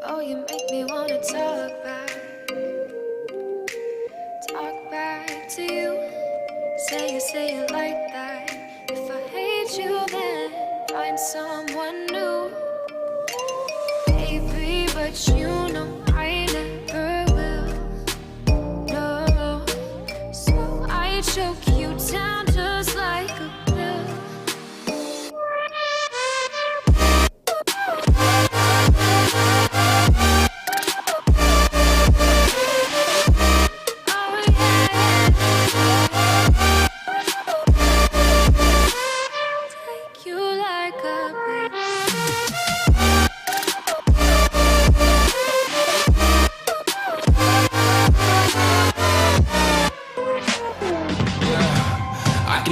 Oh, you make me wanna talk back to you. Say it like that. If I hate you, then find someone new. Baby, but you know I never will. No, so I choke you down just like a pill.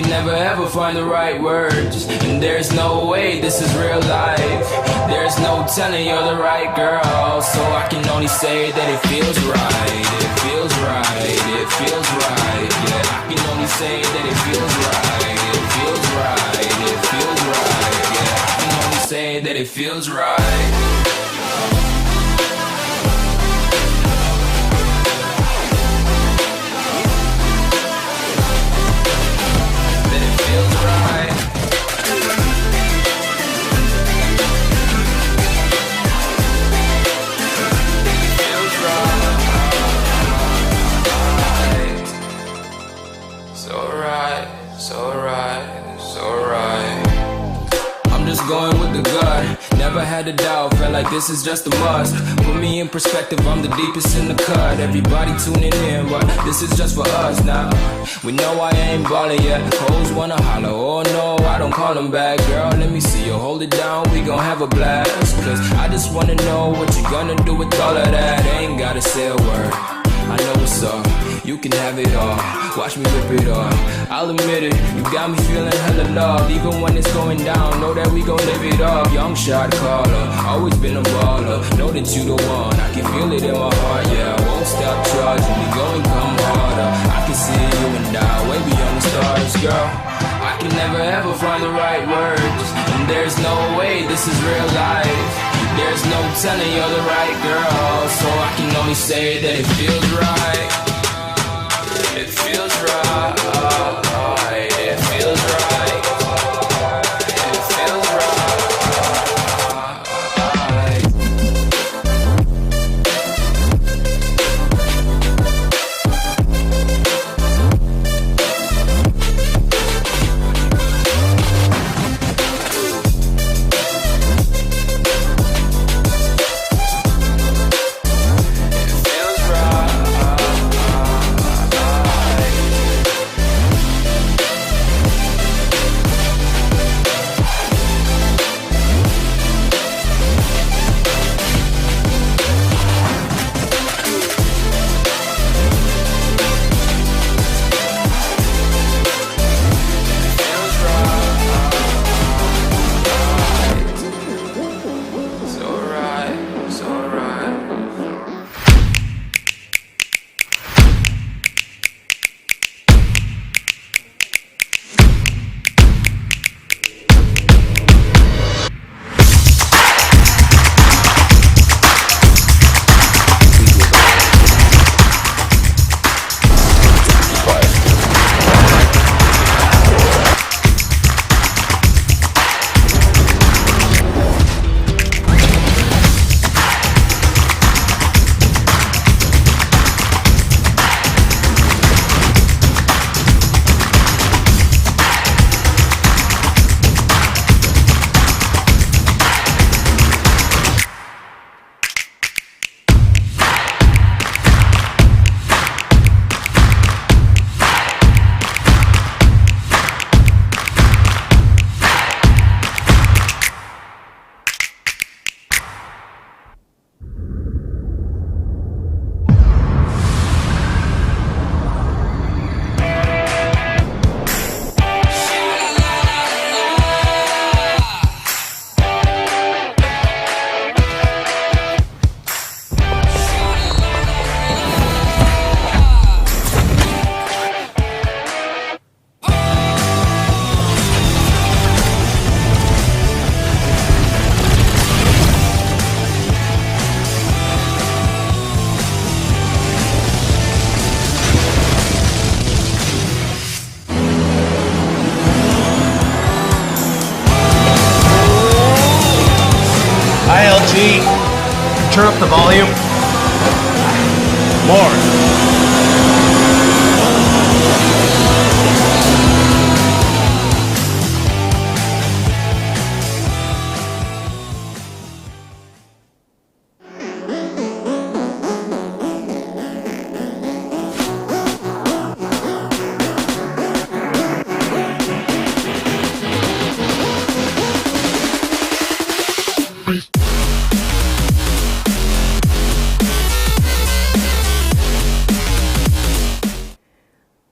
Never ever find the right words, and there's no way this is real life. There's no telling you're the right girl, so I can only say that it feels right. It feels right, it feels right. Yeah, I can only say that it feels right. It feels right, it feels right. Yeah, I can only say that it feels right. Going with the gut, never had a doubt, felt like this is just a must. Put me in perspective, I'm the deepest in the cut. Everybody tuning in, but this is just for us now. We know I ain't ballin' yet, hoes wanna holler, oh no, I don't call them back. Girl, let me see you hold it down, we gon' have a blast. Cause I just wanna know what you gonna do with all of that. Ain't gotta say a word, I know what's up, you can have it all. Watch me rip it off, I'll admit it, you got me feeling hella loved. Even when it's going down, know that we gon' live it up. Young shot caller, always been a baller. Know that you the one, I can feel it in my heart. Yeah, I won't stop charging, we gon' come harder. I can see you and I, way beyond the stars, girl. I can never ever find the right words, and there's no way this is real life. There's no telling you're the right girl, so I can only say that it feels right. It feels right, it feels right, it feels turn up the volume? More.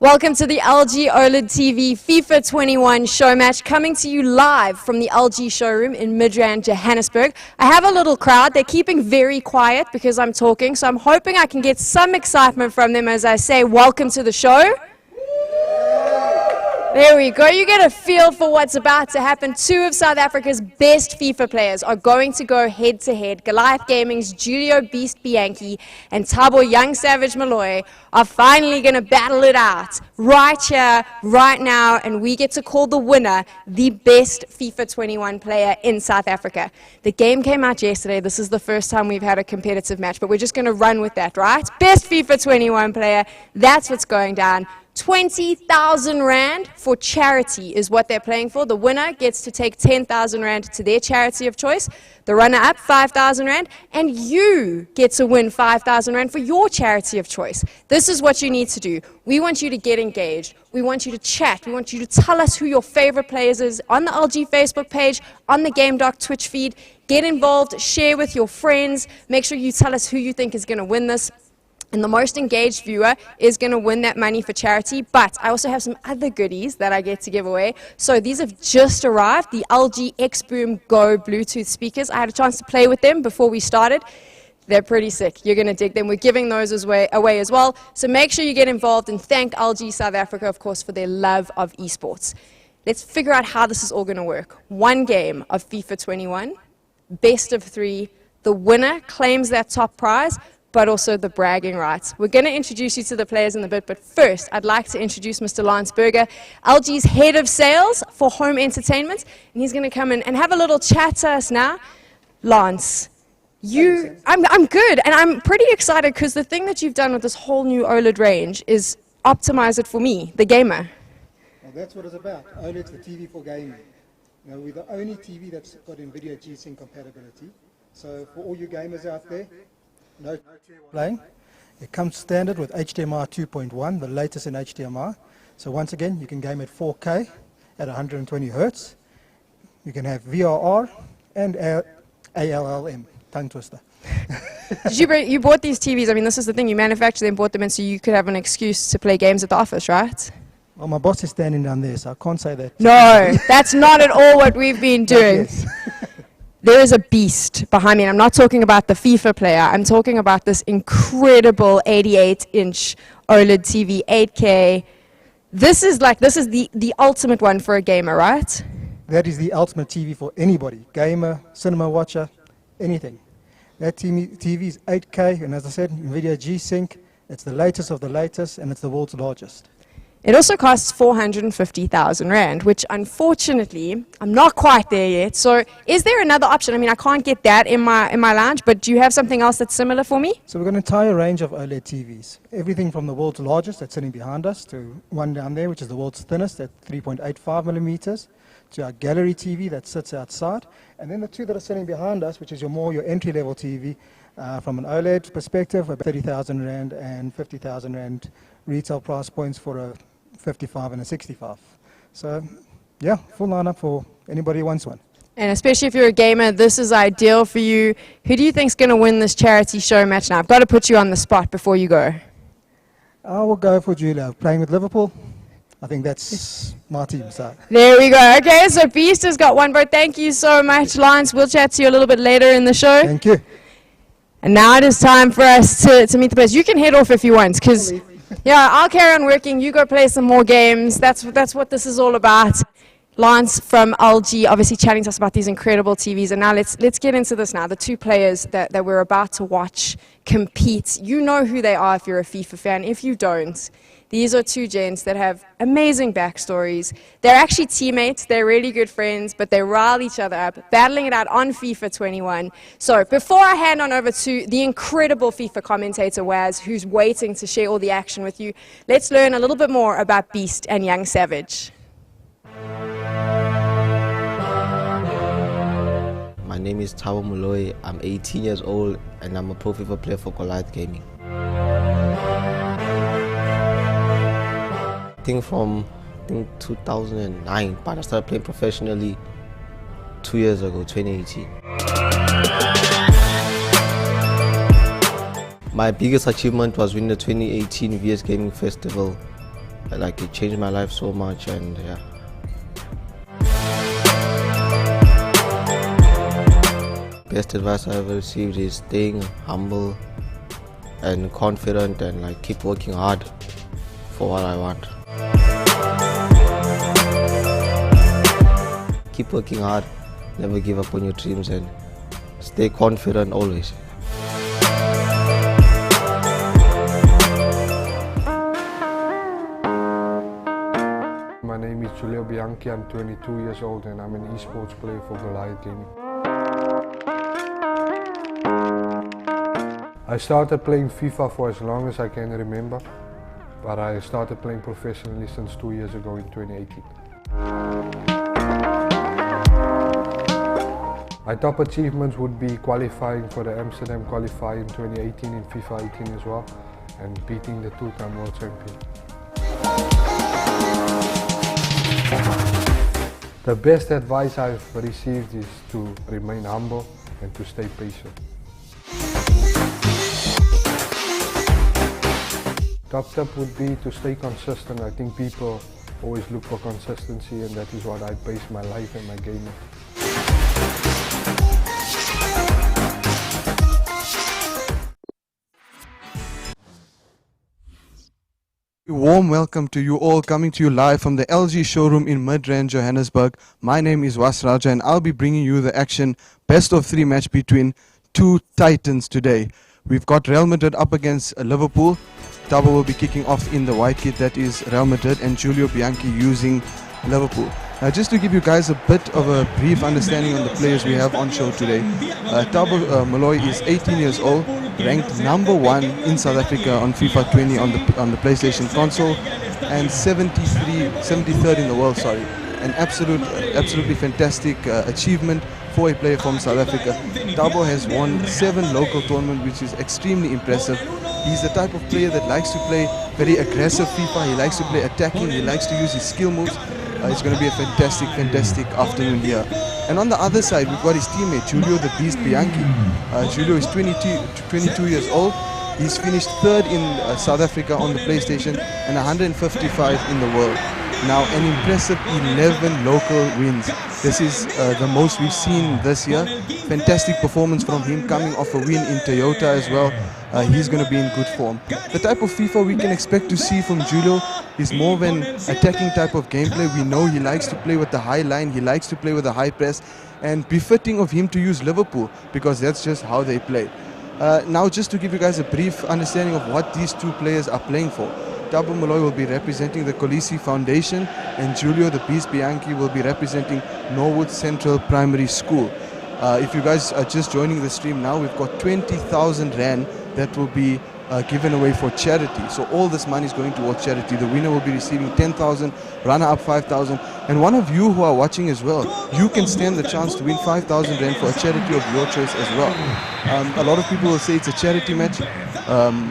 Welcome to the LG OLED TV FIFA 21 Showmatch, coming to you live from the LG showroom in Midrand, Johannesburg. I have a little crowd. They're keeping very quiet because I'm talking, so I'm hoping I can get some excitement from them as I say welcome to the show. There we go. You get a feel for what's about to happen. Two of South Africa's best FIFA players are going to go head-to-head. Goliath Gaming's Julio Beast Bianchi and Thabo Young Savage Malloy are finally going to battle it out right here, right now, and we get to call the winner the best FIFA 21 player in South Africa. The game came out yesterday. This is the first time we've had a competitive match, but we're just going to run with that, right? Best FIFA 21 player, that's what's going down. 20,000 Rand for charity is what they're playing for. The winner gets to take 10,000 Rand to their charity of choice. The runner-up, 5,000 Rand. And you get to win 5,000 Rand for your charity of choice. This is what you need to do. We want you to get engaged. We want you to chat. We want you to tell us who your favorite players is on the LG Facebook page, on the Gamedock Twitch feed. Get involved, share with your friends. Make sure you tell us who you think is going to win this. And the most engaged viewer is going to win that money for charity. But I also have some other goodies that I get to give away. So these have just arrived, the LG X-Boom Go Bluetooth speakers. I had a chance to play with them before we started. They're pretty sick. You're going to dig them. We're giving those away as well. So make sure you get involved and thank LG South Africa, of course, for their love of esports. Let's figure out how this is all going to work. One game of FIFA 21, best of 3. The winner claims that top prize, but also the bragging rights. We're going to introduce you to the players in a bit, but first, I'd like to introduce Mr. Lance Berger, LG's head of sales for home entertainment, and he's going to come in and have a little chat to us now. Lance, I'm good, and I'm pretty excited because the thing that you've done with this whole new OLED range is optimize it for me, the gamer. Well, that's what it's about. OLED's the TV for gaming. You know, we're the only TV that's got NVIDIA G-Sync compatibility. So for all you gamers out there, no playing. It comes standard with HDMI 2.1, the latest in HDMI. So once again, you can game at 4K at 120 Hertz. You can have VRR and ALLM, tongue twister. You bought these TVs, I mean, this is the thing, you manufactured them, bought them in so you could have an excuse to play games at the office, right? Well, my boss is standing down there, so I can't say that. No, that's not at all what we've been doing. Yes. There is a beast behind me, and I'm not talking about the FIFA player. I'm talking about this incredible 88-inch OLED TV, 8K. This is the ultimate one for a gamer, right? That is the ultimate TV for anybody, gamer, cinema watcher, anything. That TV is 8K, and as I said, NVIDIA G-Sync. It's the latest of the latest, and it's the world's largest. It also costs 450,000 Rand, which unfortunately, I'm not quite there yet. So is there another option? I mean, I can't get that in my lounge, but do you have something else that's similar for me? So we've got an entire range of OLED TVs. Everything from the world's largest that's sitting behind us to one down there, which is the world's thinnest at 3.85 millimeters, to our gallery TV that sits outside. And then the two that are sitting behind us, which is your entry-level TV, from an OLED perspective, about 30,000 Rand and 50,000 Rand retail price points for a 55 and a 65. So, yeah, full lineup for anybody who wants one. And especially if you're a gamer, this is ideal for you. Who do you think's going to win this charity show match now? I've got to put you on the spot before you go. I will go for Julio. Playing with Liverpool, I think that's my team. So. There we go. Okay, so Beast has got one vote. Thank you so much, Lance. We'll chat to you a little bit later in the show. Thank you. And now it is time for us to meet the players. You can head off if you want, because yeah, I'll carry on working. You go play some more games. That's what this is all about. Lance from LG obviously chatting to us about these incredible TVs, and now let's get into this now. The two players that we're about to watch compete. You know who they are if you're a FIFA fan. If you don't, these are two gents that have amazing backstories. They're actually teammates, they're really good friends, but they rile each other up, battling it out on FIFA 21. So before I hand on over to the incredible FIFA commentator Waz, who's waiting to share all the action with you, let's learn a little bit more about Beast and Yvng Savage. My name is Thabo Moloi. I'm 18 years old and I'm a pro FIFA player for Goliath Gaming. I think from 2009, but I started playing professionally 2 years ago, 2018. My biggest achievement was winning the 2018 VS Gaming Festival. Like, it changed my life so much, and yeah. Best advice I ever received is staying humble and confident, and like keep working hard for what I want. Keep working hard, never give up on your dreams, and stay confident always. My name is Julio Bianchi, I'm 22 years old and I'm an esports player for Goliath Gaming. I started playing FIFA for as long as I can remember, but I started playing professionally since 2 years ago in 2018. My top achievements would be qualifying for the Amsterdam qualifier in 2018 in FIFA 18 as well, and beating the two-time world champion. The best advice I've received is to remain humble and to stay patient. Top tip would be to stay consistent. I think people always look for consistency, and that is what I base my life and my game on. A warm welcome to you all, coming to you live from the LG showroom in Midrand, Johannesburg. My name is Wasraja and I'll be bringing you the action best of 3 match between two titans today. We've got Real Madrid up against Liverpool. Thabo will be kicking off in the white kit, that is Real Madrid, and Julio Bianchi using Liverpool. Now, just to give you guys a bit of a brief understanding on the players we have on show today, Thabo Moloi is 18 years old, ranked #1 in South Africa on FIFA 20 on the PlayStation console, and 73rd in the world. Sorry, an absolutely fantastic achievement for a player from South Africa. Thabo has won 7 local tournaments, which is extremely impressive. He's the type of player that likes to play very aggressive FIFA. He likes to play attacking. He likes to use his skill moves. It's going to be a fantastic afternoon here. And on the other side, we've got his teammate, Julio the Beast Bianchi. Julio is 22 years old. He's finished 3rd in South Africa on the PlayStation and 155 in the world. Now, an impressive 11 local wins. This is the most we've seen this year. Fantastic performance from him, coming off a win in Toyota as well. He's going to be in good form. The type of FIFA we can expect to see from Julio is more of an attacking type of gameplay. We know he likes to play with the high line, he likes to play with the high press, and befitting of him to use Liverpool, because that's just how they play. Now, just to give you guys a brief understanding of what these two players are playing for. Thabo Moloi will be representing the Colisi Foundation, and Julio the Beast Bianchi will be representing Norwood Central Primary School. If you guys are just joining the stream now, we've got 20,000 Rand that will be given away for charity. So all this money is going towards charity. The winner will be receiving 10,000, runner-up 5,000, and one of you who are watching as well, you can stand the chance to win 5,000 Rand for a charity of your choice as well. A lot of people will say it's a charity match.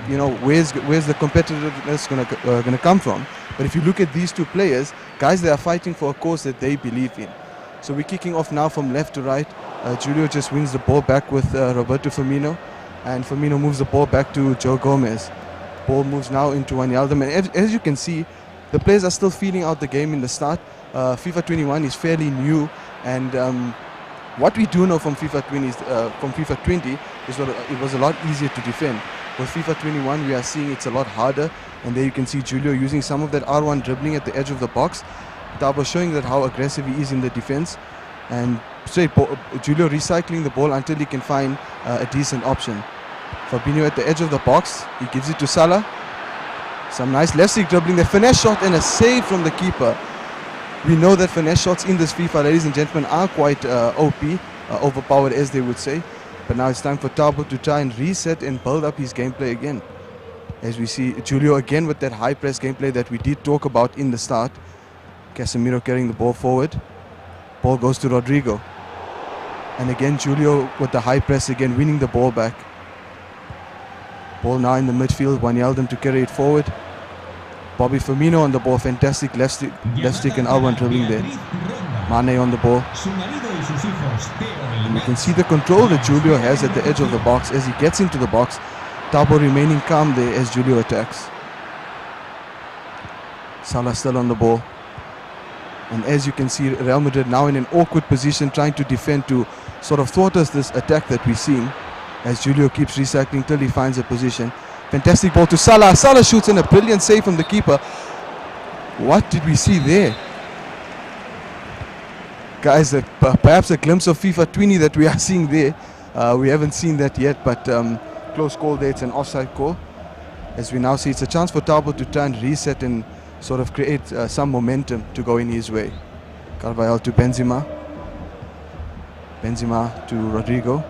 You know, where's the competitiveness gonna come from? But if you look at these two players, guys, they are fighting for a cause that they believe in. So we're kicking off now from left to right. Julio just wins the ball back with Roberto Firmino, and Firmino moves the ball back to Joe Gomez. Ball moves now into Wijnaldum, and as you can see, the players are still feeling out the game in the start. FIFA 21 is fairly new, and what we do know from FIFA 20 is that it was a lot easier to defend. With FIFA 21, we are seeing it's a lot harder, and there you can see Julio using some of that R1 dribbling at the edge of the box. Tabo showing that how aggressive he is in the defense, and straight Julio recycling the ball until he can find a decent option. Fabinho at the edge of the box, he gives it to Salah. Some nice left stick dribbling, the finesse shot and a save from the keeper. We know that finesse shots in this FIFA, ladies and gentlemen, are quite OP, overpowered as they would say. But now it's time for Tabo to try and reset and build up his gameplay again. As we see Julio again with that high press gameplay that we did talk about in the start. Casemiro carrying the ball forward. Ball goes to Rodrigo. And again Julio with the high press again, winning the ball back. Ball now in the midfield, Wijnaldum to carry it forward. Bobby Firmino on the ball, fantastic left stick and Alban dribbling there. Mane on the ball. And you can see the control that Julio has at the edge of the box as he gets into the box. Tabo remaining calm there as Julio attacks. Salah still on the ball. And as you can see, Real Madrid now in an awkward position trying to defend to sort of thwart us this attack that we're seeing. As Julio keeps recycling till he finds a position. Fantastic ball to Salah. Salah shoots in a brilliant save from the keeper. What did we see there? Guys, perhaps a glimpse of FIFA20 that we are seeing there. We haven't seen that yet, but close call there. It's an offside call. As we now see, it's a chance for Tabo to try and reset and sort of create some momentum to go in his way. Carvajal to Benzema. Benzema to Rodrigo.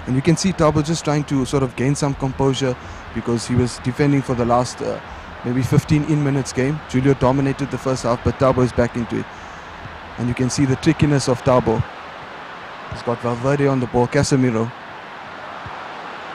And you can see Tabo just trying to sort of gain some composure because he was defending for the last maybe 15 minutes game. Julio dominated the first half, but Tabo is back into it. And you can see the trickiness of Tabo. He's got Valverde on the ball, Casemiro.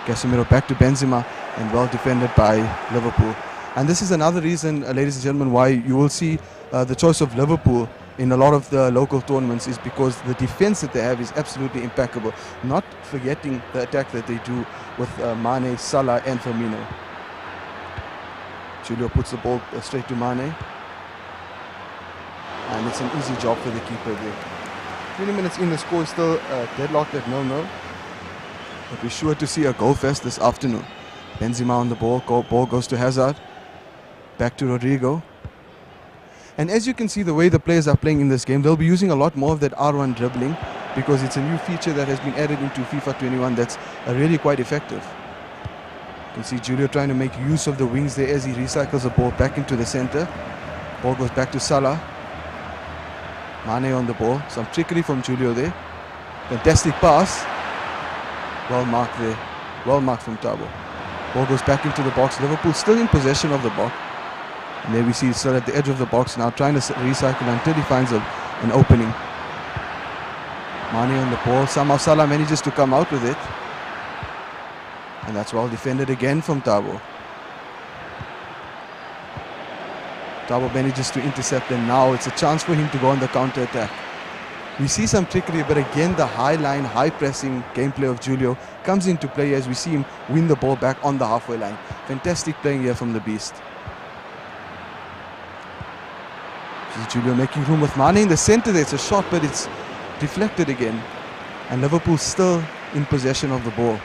Casemiro back to Benzema and well defended by Liverpool. And this is another reason, ladies and gentlemen, why you will see the choice of Liverpool in a lot of the local tournaments is because the defense that they have is absolutely impeccable. Not forgetting the attack that they do with Mane, Salah and Firmino. Julio puts the ball straight to Mane. And it's an easy job for the keeper there. 20 minutes in, the score is still deadlocked at 0-0. But we're sure to see a goal fest this afternoon. Benzema on the ball, ball goes to Hazard. Back to Rodrigo. And as you can see the way the players are playing in this game, they'll be using a lot more of that R1 dribbling because it's a new feature that has been added into FIFA21 that's really quite effective. You can see Julio trying to make use of the wings there as he recycles the ball back into the center. Ball goes back to Salah. Mane on the ball. Some trickery from Julio there. Fantastic pass. Well marked there. Well marked from Tabo. Ball goes back into the box. Liverpool still in possession of the ball. And there we see still at the edge of the box now trying to recycle until he finds an opening. Mane on the ball. Somehow Salah manages to come out with it. And that's well defended again from Tabo. Tabo manages to intercept and now it's a chance for him to go on the counter attack. We see some trickery, but again the high line, high pressing gameplay of Julio comes into play as we see him win the ball back on the halfway line. Fantastic playing here from the Beast. Julio making room with Mane in the center there. It's a shot, but it's deflected again. And Liverpool still in possession of the ball.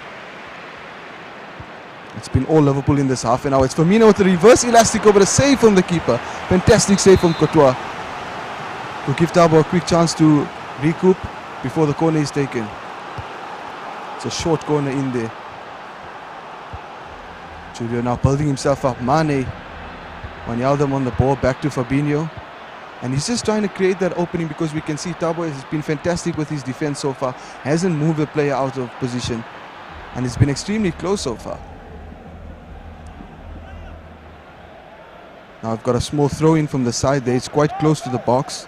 It's been all Liverpool in this half an hour. It's Firmino with a reverse elastico, but a save from the keeper. Fantastic save from Courtois. Will give Tabo a quick chance to recoup before the corner is taken. It's a short corner in there. Julio now building himself up. Mane. Wijnaldum on the ball, back to Fabinho. And he's just trying to create that opening because we can see Tabo has been fantastic with his defense so far. Hasn't moved the player out of position. And it's been extremely close so far. Now I've got a small throw in from the side there. It's quite close to the box.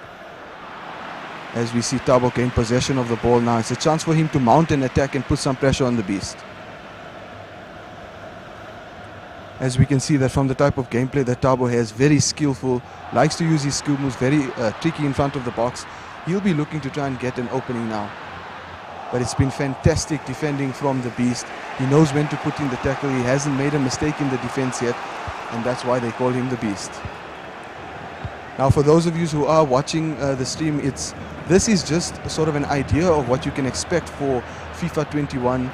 As we see Tabo gain possession of the ball now. It's a chance for him to mount an attack and put some pressure on the Beast. As we can see that from the type of gameplay that Tabo has, very skillful, likes to use his skill moves, very tricky in front of the box. He'll be looking to try and get an opening now. But it's been fantastic defending from the Beast. He knows when to put in the tackle. He hasn't made a mistake in the defense yet, and that's why they call him the Beast. Now for those of you who are watching the stream, this is just sort of an idea of what you can expect for FIFA 21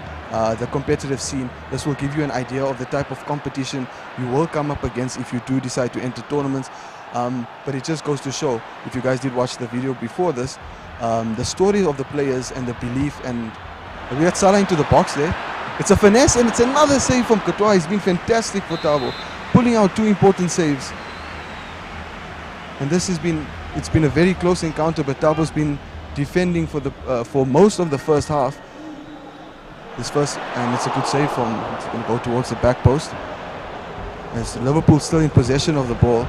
the competitive scene. This will give you an idea of the type of competition you will come up against if you do decide to enter tournaments. But it just goes to show, if you guys did watch the video before this, the story of the players and the belief. And we had Salah into the box there. It's a finesse, and it's another save from Courtois. He's been fantastic for Thabo, pulling out 2 important saves. And this has been, it's been a very close encounter, but Thabo's been defending for most of the first half. And it's a good save from, it's going to go towards the back post. As Liverpool still in possession of the ball.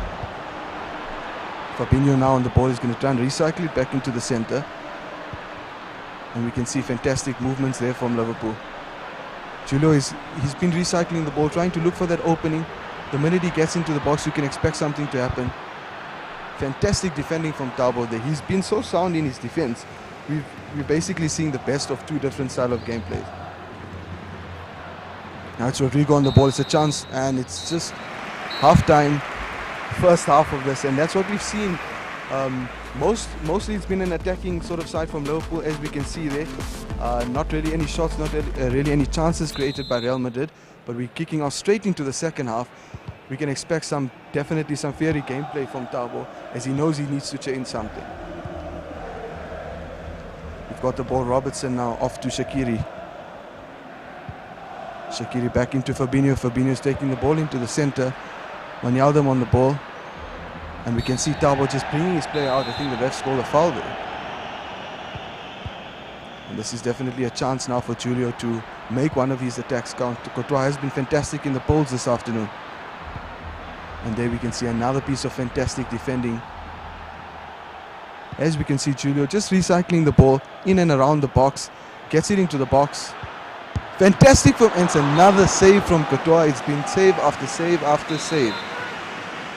Fabinho now on the ball is going to try and recycle it back into the center. And we can see fantastic movements there from Liverpool. Julio he's been recycling the ball, trying to look for that opening. The minute he gets into the box, you can expect something to happen. Fantastic defending from Thabo there. He's been so sound in his defense. We're basically seeing the best of 2 different styles of gameplay. Now it's Rodrigo on the ball. It's a chance, and it's just half-time, first half of this, and that's what we've seen. Mostly it's been an attacking sort of side from Liverpool, as we can see there. Not really any shots, not really any chances created by Real Madrid, but we're kicking off straight into the second half. We can expect definitely some fiery gameplay from Thabo, as he knows he needs to change something. We've got the ball, Robertson now off to Shaqiri. Shaqiri back into Fabinho. Fabinho's taking the ball into the center. Wijnaldum on the ball. And we can see Thabo just bringing his player out. I think the ref's called a foul there. And this is definitely a chance now for Julio to make one of his attacks count. Courtois has been fantastic in the polls this afternoon. And there we can see another piece of fantastic defending. As we can see, Julio just recycling the ball in and around the box. Gets it into the box. Fantastic from, and it's another save from Courtois. It's been save after save after save.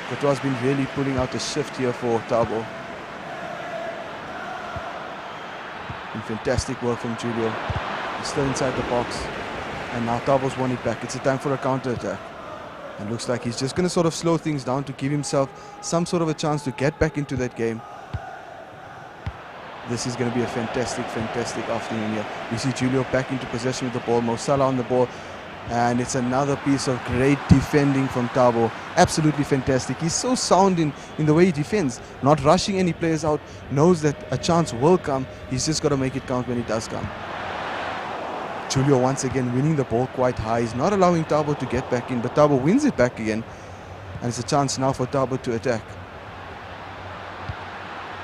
Courtois has been really pulling out a shift here for Thabo. And fantastic work from Julio. He's still inside the box. And now Thabo's won it back. It's a time for a counter-attack. And looks like he's just going to sort of slow things down to give himself some sort of a chance to get back into that game. This is going to be a fantastic afternoon here. We see Julio back into possession with the ball. Mo Salah on the ball. And it's another piece of great defending from Thabo. Absolutely fantastic. He's so sound in the way he defends. Not rushing any players out. Knows that a chance will come. He's just got to make it count when it does come. Julio once again winning the ball quite high. He's not allowing Thabo to get back in. But Thabo wins it back again. And it's a chance now for Thabo to attack.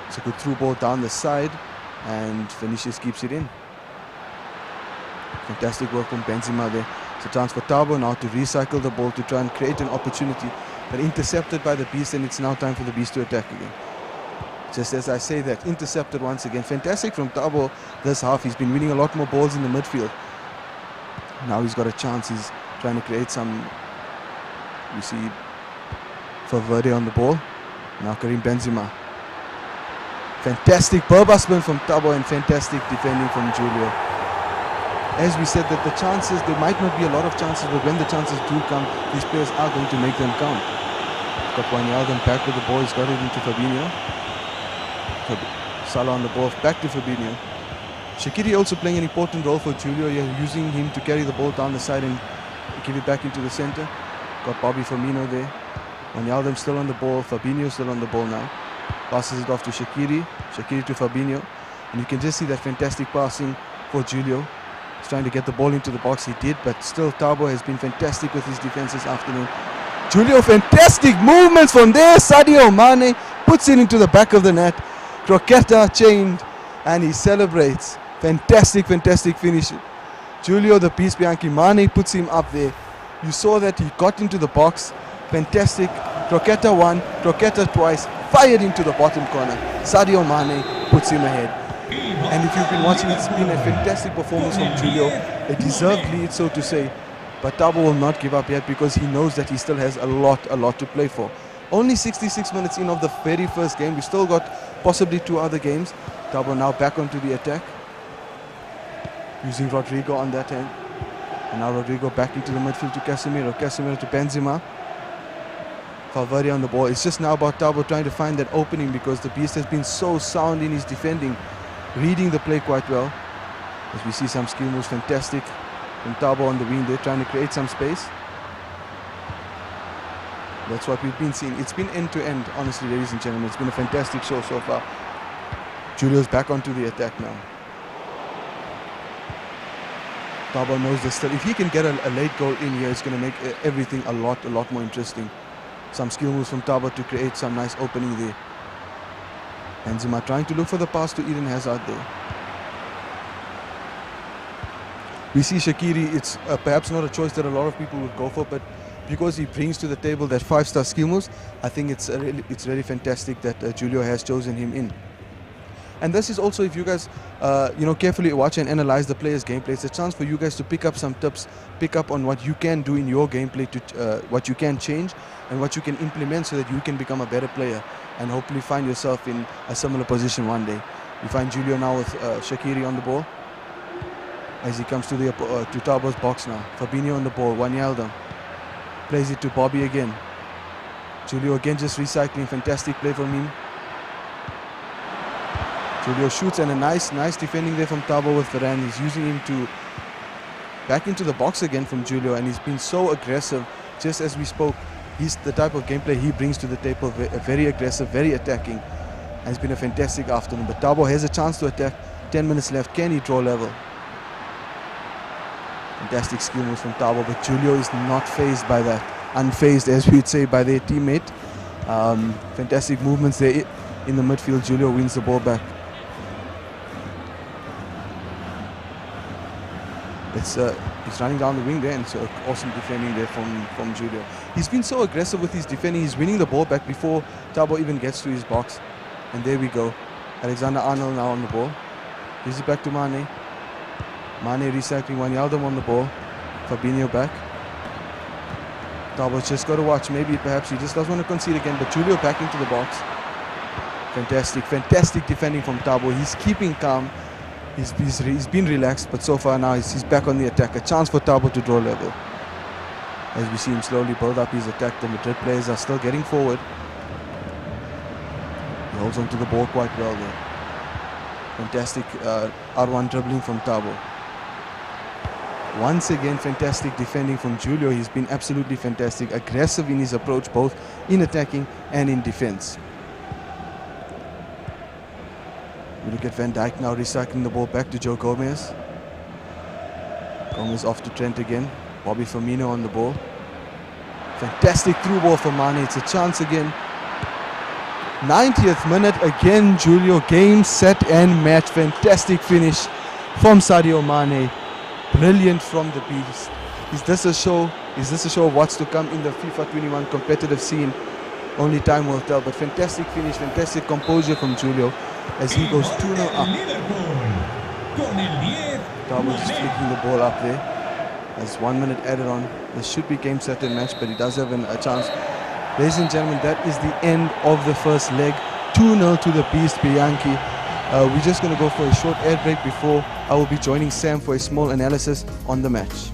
It's a good through ball down the side. And Vinicius keeps it in. Fantastic work from Benzema there. It's a chance for Thabo now to recycle the ball to try and create an opportunity, but intercepted by the Beast, and it's now time for the Beast to attack again. Just as I say that, intercepted once again. Fantastic from Thabo this half. He's been winning a lot more balls in the midfield. Now he's got a chance. He's trying to create some. You see Valverde on the ball. Now Karim Benzema. Fantastic Berba spin from Thabo and fantastic defending from Julio. As we said, that the chances, there might not be a lot of chances, but when the chances do come, these players are going to make them count. Got Wijnaldum back with the ball. He's got it into Fabinho. Salah on the ball, back to Fabinho. Shaqiri also playing an important role for Julio here, using him to carry the ball down the side and give it back into the center. Got Bobby Firmino there. Wijnaldum still on the ball. Fabinho still on the ball now. Passes it off to Shaqiri. Shaqiri to Fabinho. And you can just see that fantastic passing for Julio. He's trying to get the ball into the box. He did, but still Thabo has been fantastic with his defense this afternoon. Julio, fantastic movements from there. Sadio Mane puts it into the back of the net. Croqueta chained, and he celebrates. Fantastic finish. Julio, the Beast Bianchi. Mane puts him up there. You saw that he got into the box. Fantastic. Croqueta one, Croqueta twice. Fired into the bottom corner. Sadio Mane puts him ahead. And if you've been watching, it's been a fantastic performance from Julio. A deserved lead, so to say. But Thabo will not give up yet, because he knows that he still has a lot to play for. Only 66 minutes in of the very first game. We still got possibly 2 other games. Thabo now back onto the attack. Using Rodrigo on that end. And now Rodrigo back into the midfield to Casemiro. Casemiro to Benzema. Valverde on the ball. It's just now about Thabo trying to find that opening, because the Beast has been so sound in his defending. Reading the play quite well. As we see some skill moves, fantastic. from Tabo on the wing. They're trying to create some space. That's what we've been seeing. It's been end to end, honestly, ladies and gentlemen. It's been a fantastic show so far. Julio's back onto the attack now. Tabo knows this still. If he can get a late goal in here, it's going to make everything a lot more interesting. Some skill moves from Tabo to create some nice opening there. Benzema trying to look for the pass to Eden Hazard there. We see Shaqiri, it's perhaps not a choice that a lot of people would go for, but because he brings to the table that 5-star skill moves, I think it's really fantastic that Julio has chosen him in. And this is also, if you guys carefully watch and analyze the player's gameplay, it's a chance for you guys to pick up some tips, pick up on what you can do in your gameplay, to what you can change and what you can implement so that you can become a better player and hopefully find yourself in a similar position one day. You find Julio now with Shaqiri on the ball as he comes to Tabo's box now. Fabinho on the ball, Wijnaldum plays it to Bobby again. Julio again just recycling, fantastic play from him. Julio shoots and a nice defending there from Tabo with Varane. He's using him to back into the box again from Julio, and he's been so aggressive. Just as we spoke, he's the type of gameplay he brings to the table, very aggressive, very attacking. And it's been a fantastic afternoon. But Tabo has a chance to attack. 10 minutes left. Can he draw level? Fantastic skill moves from Tabo, but Julio is not phased by that. Unfazed, as we'd say, by their teammate. Fantastic movements there in the midfield. Julio wins the ball back. He's running down the wing there, and it's awesome defending there from Julio. He's been so aggressive with his defending. He's winning the ball back before Tabo even gets to his box. And there we go. Alexander-Arnold now on the ball. Gives it back to Mane. Mane recycling, Wijnaldum on the ball. Fabinho back. Tabo's just got to watch. Maybe perhaps he just doesn't want to concede again, but Julio back into the box. Fantastic defending from Tabo. He's keeping calm. He's been relaxed, but so far now he's back on the attack. A chance for Tabo to draw level. As we see him slowly build up his attack, the Madrid players are still getting forward. He holds onto the ball quite well there. Fantastic R1 dribbling from Tabo. Once again, fantastic defending from Julio. He's been absolutely fantastic, aggressive in his approach, both in attacking and in defense. We look at Van Dijk now recycling the ball back to Joe Gomez. Gomez off to Trent again. Bobby Firmino on the ball. Fantastic through ball for Mane. It's a chance again. 90th minute again, Julio. Game, set and match. Fantastic finish from Sadio Mane. Brilliant from the beast. Is this a show? Is this a show of what's to come in the FIFA21 competitive scene? Only time will tell. But fantastic finish, fantastic composure from Julio as he goes 2-0 up. Tabo just flicking the ball up there. There's 1 minute added on. This should be game, set and match, but he does have a chance. Ladies and gentlemen, that is the end of the first leg. 2-0 to the Beast Bianchi. We're just going to go for a short air break before I will be joining Sam for a small analysis on the match.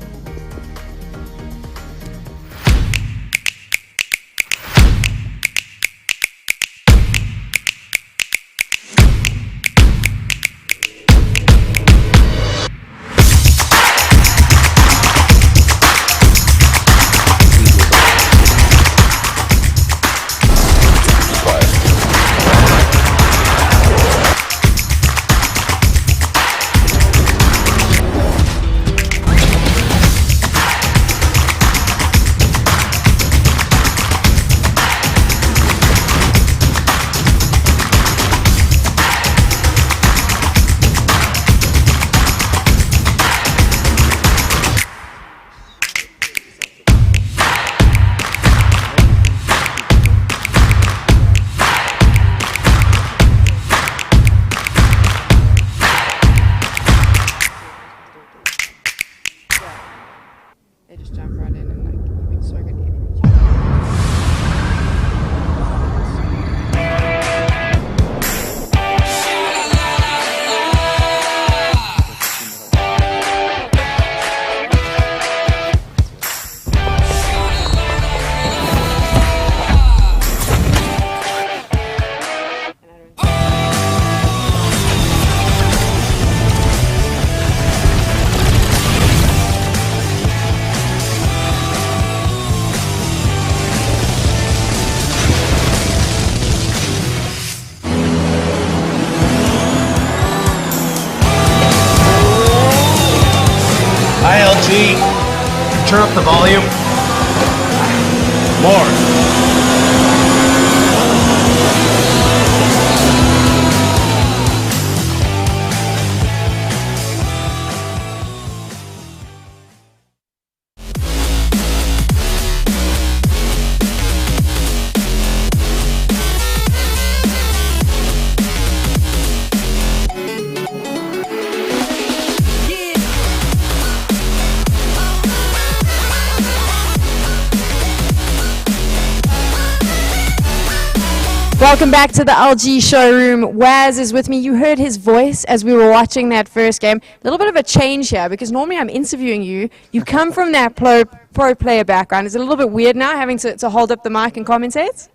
turn up the volume? More. Welcome back to the LG showroom. Waz is with me. You heard his voice as we were watching that first game. A little bit of a change here because normally I'm interviewing you. You come from that pro player background. Is it a little bit weird now having to hold up the mic and commentate?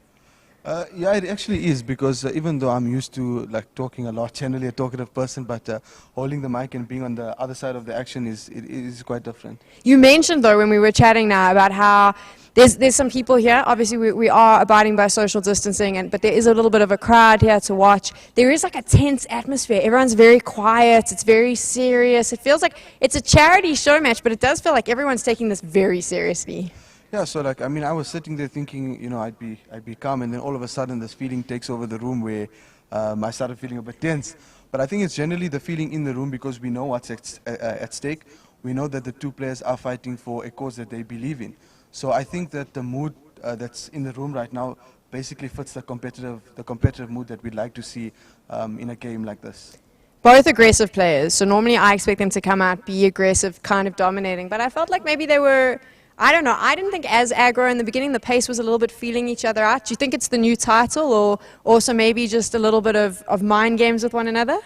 Yeah, it actually is because even though I'm used to like talking a lot, generally a talkative person, but holding the mic and being on the other side of the action is quite different. You mentioned though when we were chatting now about how there's some people here. Obviously we are abiding by social distancing, but there is a little bit of a crowd here to watch. There is like a tense atmosphere. Everyone's very quiet. It's very serious. It feels like it's a charity show match, but it does feel like everyone's taking this very seriously. Yeah, so like, I mean, I was sitting there thinking, you know, I'd be calm, and then all of a sudden this feeling takes over the room where I started feeling a bit tense. But I think it's generally the feeling in the room because we know what's at stake. We know that the two players are fighting for a cause that they believe in. So I think that the mood that's in the room right now basically fits the competitive mood that we'd like to see in a game like this. Both aggressive players, so normally I expect them to come out, be aggressive, kind of dominating, but I felt like maybe they were, I don't know, I didn't think as aggro in the beginning. The pace was a little bit feeling each other out. Do you think it's the new title or also maybe just a little bit of mind games with one another?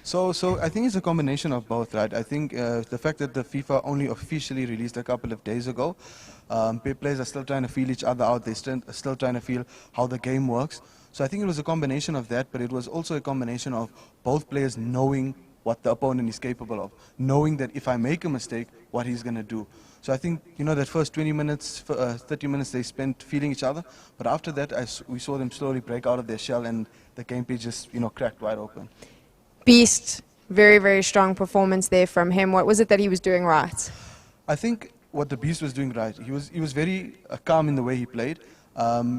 So I think it's a combination of both, right? I think the fact that the FIFA only officially released a couple of days ago, players are still trying to feel each other out. They're still trying to feel how the game works. So I think it was a combination of that, but it was also a combination of both players knowing what the opponent is capable of, knowing that if I make a mistake, what he's going to do. So I think, you know, that first 20 minutes, 30 minutes they spent feeling each other, but after that we saw them slowly break out of their shell and the gameplay just, you know, cracked wide open. Beast, very, very strong performance there from him. What was it that he was doing right? I think what the Beast was doing right, he was very calm in the way he played.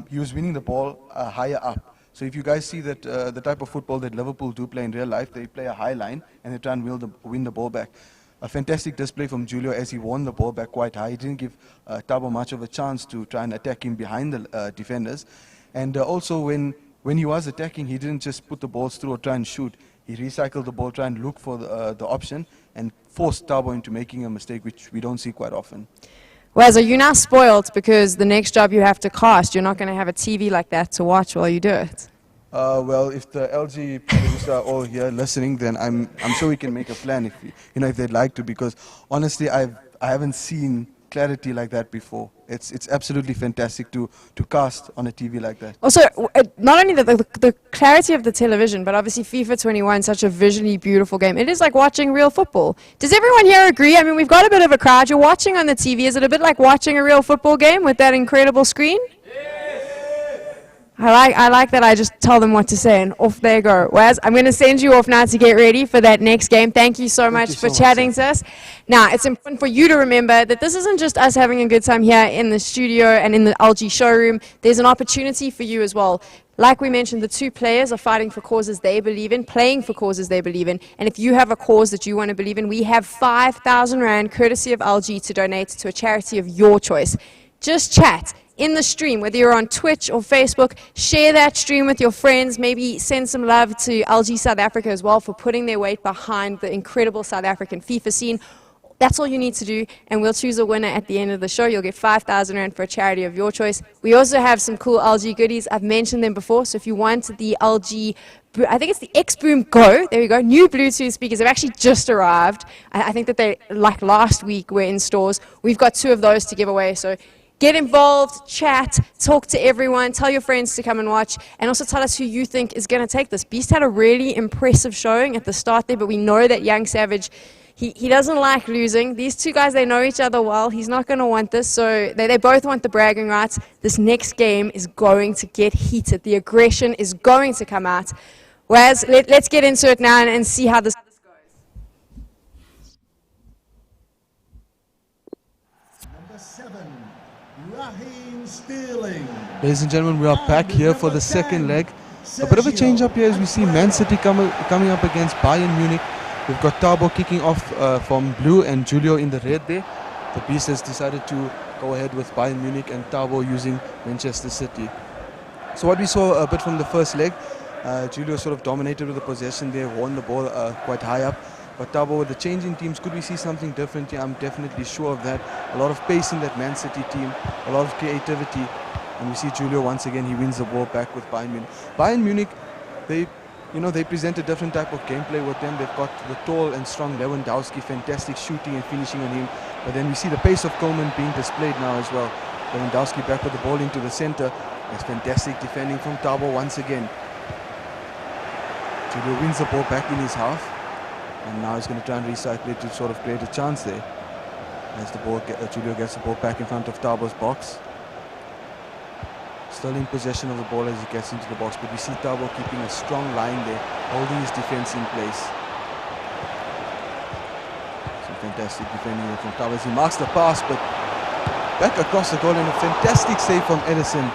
He was winning the ball higher up. So if you guys see that the type of football that Liverpool do play in real life, they play a high line and they try and win the ball back. A fantastic display from Julio as he won the ball back quite high. He didn't give Thabo much of a chance to try and attack him behind the defenders. And also when he was attacking, he didn't just put the balls through or try and shoot. He recycled the ball, try and look for the option and forced Thabo into making a mistake, which we don't see quite often. Whereas are you now spoiled because the next job you have to cast, you're not going to have a TV like that to watch while you do it? Well, if the LG producers are all here listening, then I'm sure we can make a plan if they'd like to, because honestly I haven't seen clarity like that before. It's absolutely fantastic to cast on a TV like that. Also, not only the clarity of the television, but obviously FIFA21, such a visually beautiful game. It is like watching real football. Does everyone here agree? I mean, we've got a bit of a crowd. You're watching on the TV. Is it a bit like watching a real football game with that incredible screen? I like that I just tell them what to say and off they go. Waz, I'm going to send you off now to get ready for that next game. Thank you so much for chatting to us. Now, it's important for you to remember that this isn't just us having a good time here in the studio and in the LG showroom. There's an opportunity for you as well. Like we mentioned, the two players are fighting for causes they believe in, playing for causes they believe in. And if you have a cause that you want to believe in, we have 5,000 Rand courtesy of LG to donate to a charity of your choice. Just chat in the stream, whether you're on Twitch or Facebook. Share that stream with your friends. Maybe send some love to LG South Africa as well for putting their weight behind the incredible South African FIFA scene. That's all you need to do, and we'll choose a winner at the end of the show. You'll get 5,000 Rand for a charity of your choice. We also have some cool LG goodies. I've mentioned them before, so if you want the LG, I think it's the X-Boom Go, there we go, new Bluetooth speakers have actually just arrived. I think that they, like last week, were in stores. We've got 2 of those to give away, so get involved, chat, talk to everyone, tell your friends to come and watch, and also tell us who you think is going to take this. Beast had a really impressive showing at the start there, but we know that Yvng Savage, he doesn't like losing. These 2 guys, they know each other well. He's not going to want this, so they both want the bragging rights. This next game is going to get heated. The aggression is going to come out. Whereas, let's get into it now and see how this goes. Ladies and gentlemen, we are back here for the second leg. A bit of a change up here as we see Man City coming up against Bayern Munich. We've got Tabo kicking off from blue and Julio in the red there. The Beast has decided to go ahead with Bayern Munich and Tabo using Manchester City. So what we saw a bit from the first leg, Julio sort of dominated with the possession there, won the ball quite high up. But Tabo, with the change in teams, could we see something different? Yeah, I'm definitely sure of that. A lot of pace in that Man City team, a lot of creativity. And we see Julio once again, he wins the ball back with Bayern Munich. Bayern Munich, they present a different type of gameplay with them. They've got the tall and strong Lewandowski, fantastic shooting and finishing on him. But then we see the pace of Coleman being displayed now as well. Lewandowski back with the ball into the center. There's fantastic defending from Tabo once again. Julio wins the ball back in his half. And now he's going to try and recycle it to sort of create a chance there. As the ball, Julio gets the ball back in front of Tabo's box. Still in possession of the ball as he gets into the box, but we see Tabo keeping a strong line there, holding his defense in place. Some fantastic defending there from Tabo as he marks the pass, but back across the goal and a fantastic save from Edison.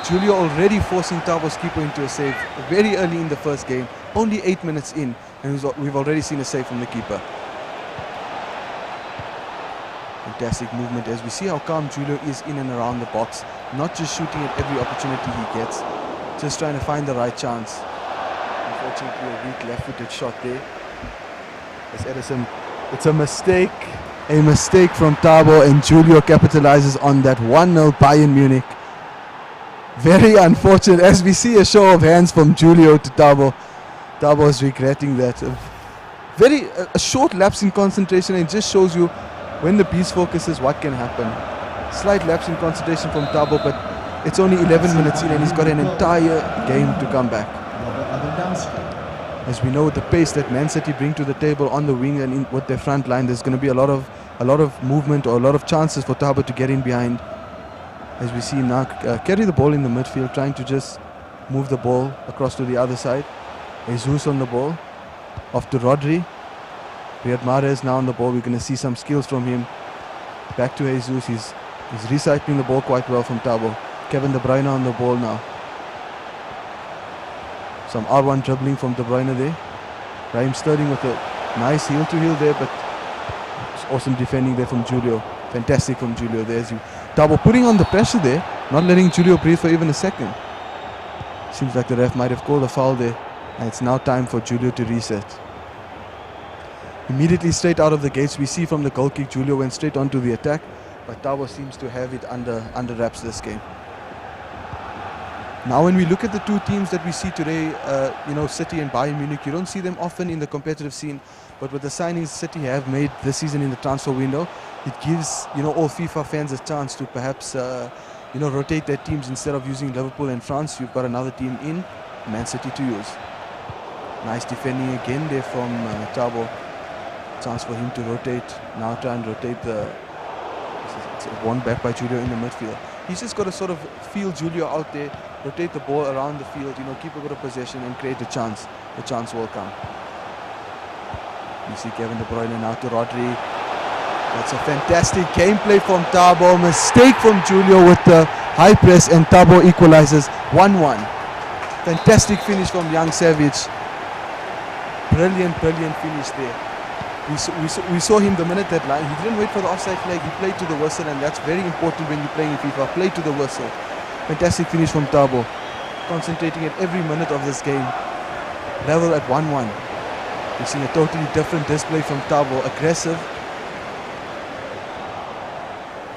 Julio already forcing Tabo's keeper into a save very early in the first game, only 8 minutes in, and we've already seen a save from the keeper. Fantastic movement as we see how calm Julio is in and around the box, not just shooting at every opportunity he gets, just trying to find the right chance. Unfortunately, a weak left-footed shot there. As Edison, it's a mistake from Tabo, and Julio capitalizes on that 1-0 Bayern Munich. Very unfortunate as we see a show of hands from Julio to Tabo. Tabo is regretting that. A short lapse in concentration, and it just shows you when the Beast focuses what can happen. Slight lapse in concentration from Tabo, but it's only 11 minutes in and he's got an entire game to come back. As we know, with the pace that Man City bring to the table on the wing and with their front line, there's going to be a lot of movement or a lot of chances for Tabo to get in behind. As we see him now carry the ball in the midfield, trying to just move the ball across to the other side. Jesus on the ball, off to Rodri. Riyad Mahrez now on the ball. We're going to see some skills from him. Back to Jesus. He's recycling the ball quite well from Tabo. Kevin De Bruyne on the ball now. Some R1 dribbling from De Bruyne there. Raheem Sterling with a nice heel-to-heel there, but awesome defending there from Julio. Fantastic from Julio there. Tabo putting on the pressure there, not letting Julio breathe for even a second. Seems like the ref might have called a foul there, and it's now time for Julio to reset. Immediately straight out of the gates, we see from the goal kick, Julio went straight onto the attack, but Tabo seems to have it under wraps this game. Now when we look at the two teams that we see today, City and Bayern Munich, you don't see them often in the competitive scene, but with the signings City have made this season in the transfer window, it gives all FIFA fans a chance to perhaps rotate their teams. Instead of using Liverpool and France, you've got another team in Man City to use. Nice defending again there from Tabo. Chance for him to rotate. Now try and rotate it's one back by Julio in the midfield. He's just got to sort of feel Julio out there, rotate the ball around the field, keep a bit of possession and create a chance. The chance will come. You see Kevin De Bruyne now to Rodri. That's a fantastic gameplay from Tabo. Mistake from Julio with the high press, and Tabo equalizes 1-1. Fantastic finish from Young Savage. Brilliant finish there. We saw him the minute that line. He didn't wait for the offside flag. He played to the whistle, and that's very important when you're playing in FIFA. Play to the whistle. Fantastic finish from Tabo. Concentrating at every minute of this game. Level at 1-1. We've seen a totally different display from Tabo. Aggressive.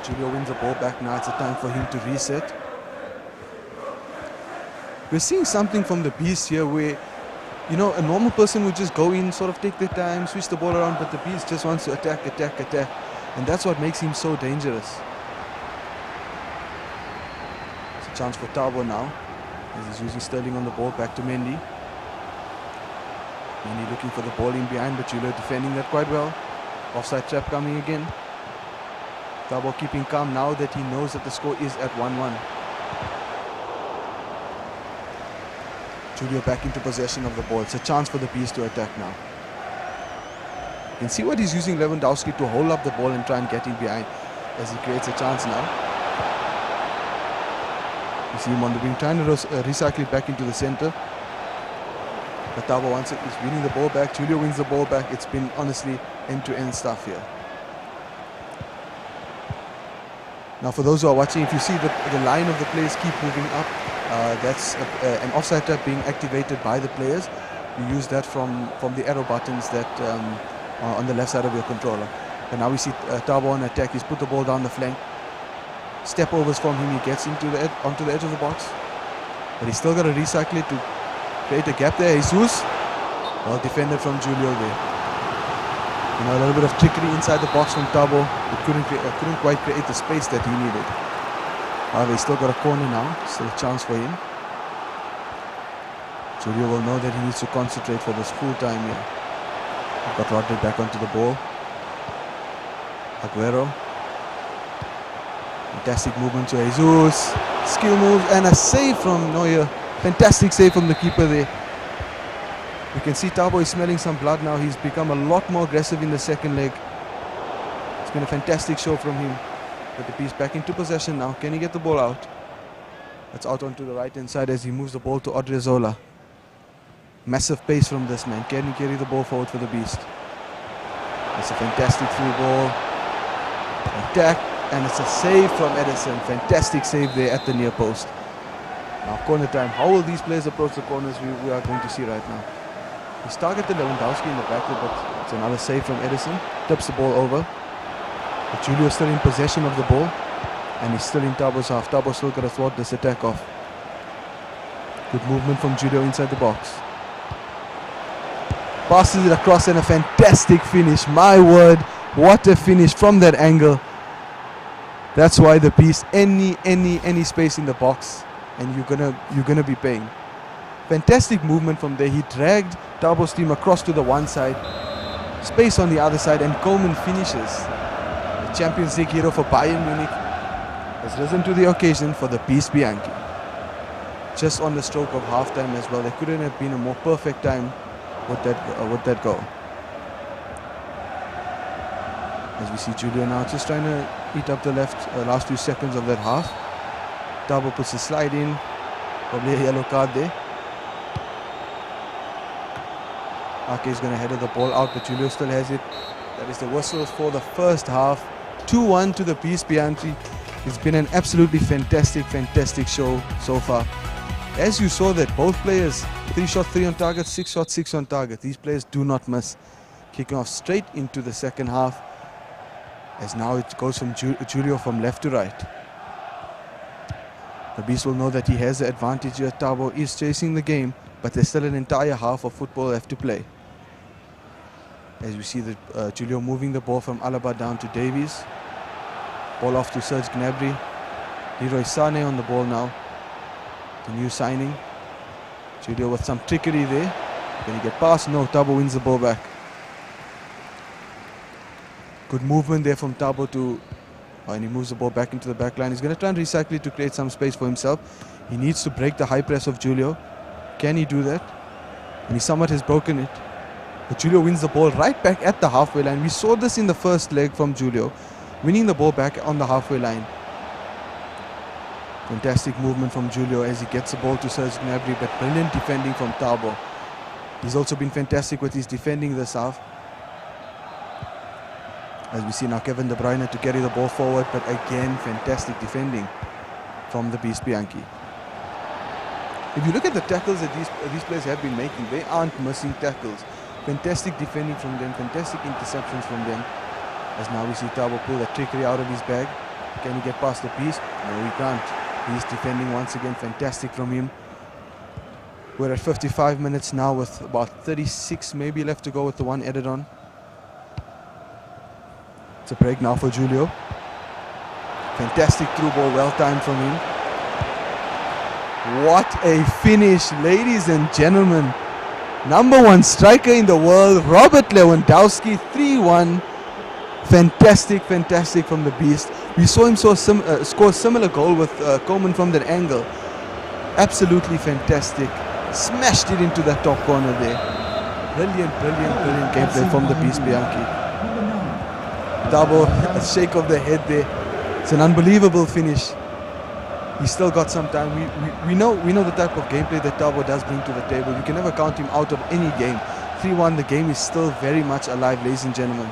Julio wins the ball back. Now it's a time for him to reset. We're seeing something from the Beast here where a normal person would just go in, sort of take their time, switch the ball around, but the Beast just wants to attack. And that's what makes him so dangerous. It's a chance for Tabo now, as he's using Sterling on the ball, back to Mendy. Mendy looking for the ball in behind, but Julio defending that quite well. Offside trap coming again. Tabo keeping calm now that he knows that the score is at 1-1. Julio back into possession of the ball. It's a chance for the Beast to attack now. You can see what he's using Lewandowski to hold up the ball and try and get in behind as he creates a chance now. You see him on the wing trying to recycle it back into the center. But Thabo wants it. He's winning the ball back. Julio wins the ball back. It's been honestly end-to-end stuff here. Now for those who are watching, if you see the line of the players keep moving up, that's an offside trap being activated by the players. You use that from the arrow buttons that are on the left side of your controller. And now we see Thabo on attack. He's put the ball down the flank. Step overs from him. He gets onto the edge of the box. But he's still got to recycle it to create a gap there. Jesus. Well defended from Julio there. You know, a little bit of trickery inside the box from Thabo. It couldn't quite create the space that he needed. However, he's still got a corner now. Still a chance for him. Julio will know that he needs to concentrate for this full time here. Got Roderick back onto the ball. Aguero. Fantastic movement to Jesus. Skill move and a save from Neuer. Fantastic save from the keeper there. You can see Thabo is smelling some blood now. He's become a lot more aggressive in the second leg. It's been a fantastic show from him. But the piece back into possession now. Can he get the ball out? That's out onto the right hand side as he moves the ball to Odriozola. Massive pace from this man. Can he carry the ball forward for the beast? It's a fantastic through ball. Attack. And it's a save from Edison. Fantastic save there at the near post. Now corner time. How will these players approach the corners? We are going to see right now. He's targeted Lewandowski in the back, but it's another save from Edison. Tips the ball over. But Julio still in possession of the ball. And he's still in Thabo's half. Thabo still got to thwart this attack off. Good movement from Julio inside the box. Passes it across and a fantastic finish. My word, what a finish from that angle. That's why the beast, any space in the box and you're gonna be paying. Fantastic movement from there. He dragged Thabo's team across to the one side. Space on the other side and Coleman finishes. The Champions League hero for Bayern Munich has risen to the occasion for the Beast Bianchi. Just on the stroke of halftime as well. There couldn't have been a more perfect time with that goal. As we see Julio now just trying to eat up the last few seconds of that half. Thabo puts a slide in. Probably a yellow card there. Ake is going to header the ball out, but Julio still has it. That is the whistle for the first half. 2-1 to the Beast Bianchi. It's been an absolutely fantastic show so far. As you saw that both players, 3 shots, 3 on target, 6 shots, 6 on target. These players do not miss. Kicking off straight into the second half. As now it goes from Julio from left to right. The Beast will know that he has the advantage here. Thabo is chasing the game, but there's still an entire half of football left to play. As we see that Julio moving the ball from Alaba down to Davies. Ball off to Serge Gnabry. Leroy Sané on the ball now. The new signing. Julio with some trickery there. Can he get past? No, Thabo wins the ball back. Good movement there from Thabo and he moves the ball back into the back line. He's going to try and recycle it to create some space for himself. He needs to break the high press of Julio. Can he do that? And he somewhat has broken it. But Julio wins the ball right back at the halfway line. We saw this in the first leg from Julio. Winning the ball back on the halfway line. Fantastic movement from Julio as he gets the ball to Serge Gnabry, but brilliant defending from Thabo. He's also been fantastic with his defending this half. As we see now Kevin De Bruyne to carry the ball forward, but again fantastic defending from the Beast Bianchi. If you look at the tackles that these players have been making, they aren't missing tackles. Fantastic defending from them, fantastic interceptions from them. As now we see Thabo pull that trickery out of his bag. Can he get past the Beast? No, he can't. He's defending once again, fantastic from him. We're at 55 minutes now with about 36 maybe left to go with the one added on. It's a break now for Julio. Fantastic through ball, well timed from him. What a finish, ladies and gentlemen. #1 striker in the world, Robert Lewandowski, 3-1. Fantastic from the Beast. We saw him score a similar goal with Coleman from that angle. Absolutely fantastic. Smashed it into that top corner there. Brilliant gameplay from the Beast Bianchi. Thabo, a shake of the head there. It's an unbelievable finish. He's still got some time. We know the type of gameplay that Tabo does bring to the table. You can never count him out of any game. 3-1, the game is still very much alive, ladies and gentlemen.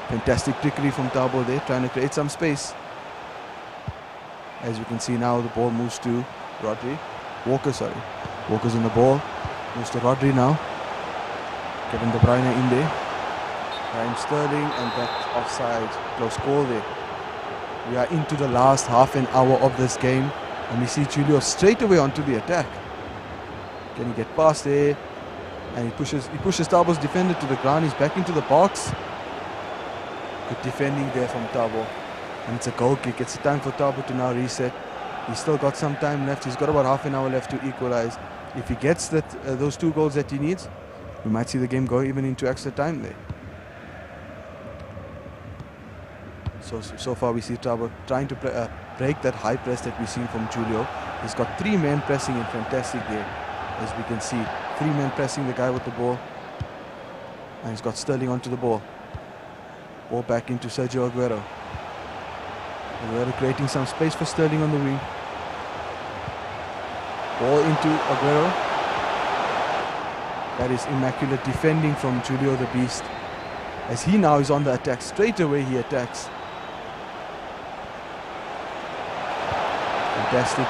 Fantastic trickery from Tabo there, trying to create some space. As you can see now, the ball moves to Walker's on the ball. Moves to Rodri now. Kevin De Bruyne in there. Raheem Sterling, and that's offside. Close call there. We are into the last half an hour of this game, and we see Julio straight away onto the attack. Can he get past there? And he pushes Tabo's defender to the ground. He's back into the box. Good defending there from Tabo. And it's a goal kick. It's time for Tabo to now reset. He's still got some time left. He's got about half an hour left to equalize. If he gets those 2 goals that he needs, we might see the game go even into extra time there. So far we see Tabo trying to break that high press that we've seen from Julio. He's got 3 men pressing in, fantastic there. As we can see, 3 men pressing the guy with the ball. And he's got Sterling onto the ball. Ball back into Sergio Aguero. Aguero creating some space for Sterling on the wing. Ball into Aguero. That is immaculate defending from Julio the Beast. As he now is on the attack, straight away he attacks. Fantastic.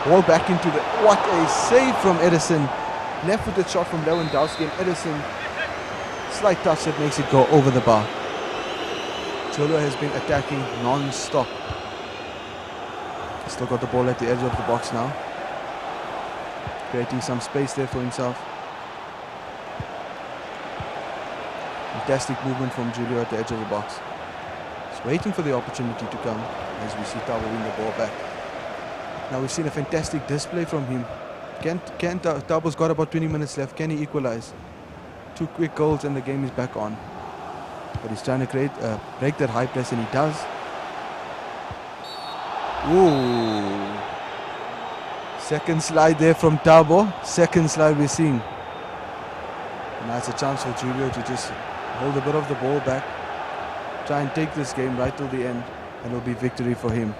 Ball back into the... What a save from Edison. Left-footed shot from Lewandowski, and Edison, slight touch that makes it go over the bar. Julio has been attacking non-stop. Still got the ball at the edge of the box now. Creating some space there for himself. Fantastic movement from Julio at the edge of the box. He's waiting for the opportunity to come as we see Tabo win the ball back. Now we've seen a fantastic display from him. Tabo's got about 20 minutes left. Can he equalize? 2 quick goals and the game is back on. But he's trying to break that high press, and he does. Ooh. Second slide there from Tabo. Second slide we're seeing. And that's a chance for Julio to just hold a bit of the ball back. Try and take this game right till the end, and it'll be victory for him.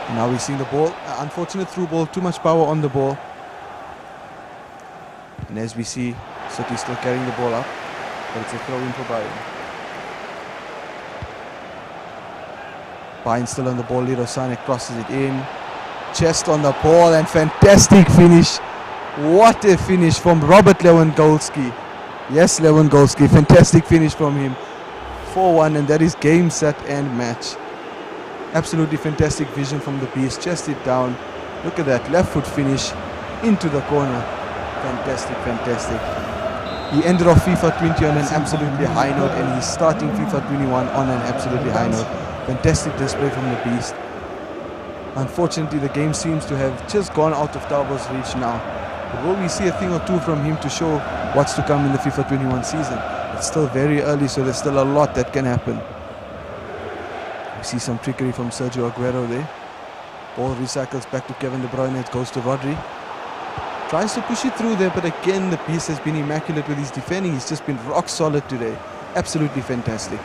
And now we're seeing the ball. Unfortunate through ball. Too much power on the ball. And as we see, City still carrying the ball up. But it's a throw in for Bayern. Bayern still on the ball. Leroy Sané crosses it in. Chest on the ball, and fantastic finish. What a finish from Robert Lewandowski. Yes, Lewandowski. Fantastic finish from him. 4-1, and that is game, set, and match. Absolutely fantastic vision from the Beast. Chest it down. Look at that left foot finish into the corner. Fantastic, fantastic. He ended off FIFA 20 on an absolutely high note, and he's starting FIFA 21 on an absolutely high note. Fantastic display from the Beast. Unfortunately, the game seems to have just gone out of Tabo's reach now. But will we see a thing or two from him to show what's to come in the FIFA 21 season? It's still very early, so there's still a lot that can happen. We see some trickery from Sergio Aguero there. Ball recycles back to Kevin De Bruyne. It goes to Rodri. Tries to push it through there, but again the Beast has been immaculate with his defending. He's just been rock solid today. Absolutely fantastic.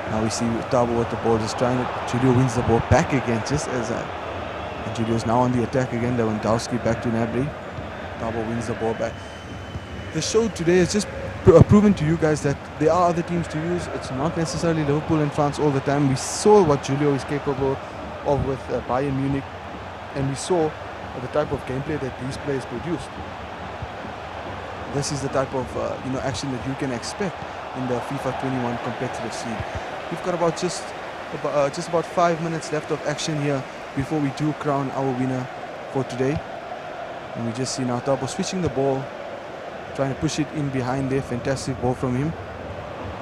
Now we see Tabo with the ball, just trying to... Julio wins the ball back again, just as and Julio's now on the attack again. Lewandowski back to Gnabry. Tabo wins the ball back. The show today has just proven to you guys that there are other teams to use. It's not necessarily Liverpool and France all the time. We saw what Julio is capable of with Bayern Munich, and we saw the type of gameplay that these players produced. This is the type of action that you can expect in the FIFA 21 competitive scene. We've got about just about 5 minutes left of action here before we do crown our winner for today. And we just see now Tabo switching the ball, trying to push it in behind there. Fantastic ball from him.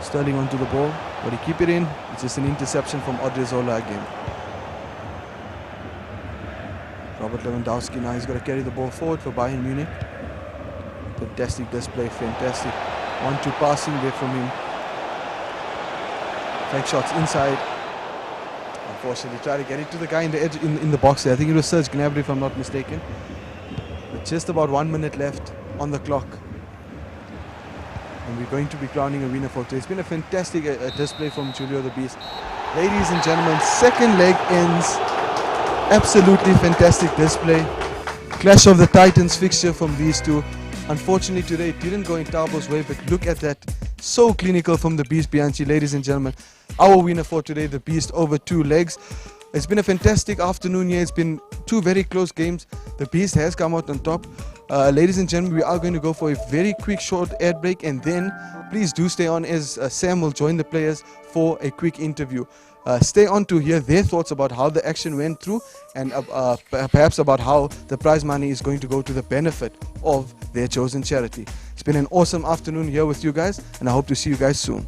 Sterling onto the ball. But he keep it in. It's just an interception from Odriozola again. Robert Lewandowski now, he's got to carry the ball forward for Bayern Munich. Fantastic display, fantastic 1-2 passing there from him. Fake shots inside. Unfortunately, try to get it to the guy in the edge in the box there. I think it was Serge Gnabry if I'm not mistaken. But just about 1 minute left on the clock. and we're going to be crowning a winner for today. It's been a fantastic display from Julio the Beast. Ladies and gentlemen, second leg ends. Absolutely fantastic display. Clash of the Titans fixture from these two. Unfortunately today it didn't go in Tabo's way, but look at that. So clinical from the Beast Bianchi, ladies and gentlemen. Our winner for today, the Beast, over 2 legs. It's been a fantastic afternoon here. It's been 2 very close games. The Beast has come out on top. Ladies and gentlemen, we are going to go for a very quick short ad break, and then please do stay on as Sam will join the players for a quick interview. Stay on to hear their thoughts about how the action went through, and perhaps about how the prize money is going to go to the benefit of their chosen charity. It's been an awesome afternoon here with you guys, and I hope to see you guys soon.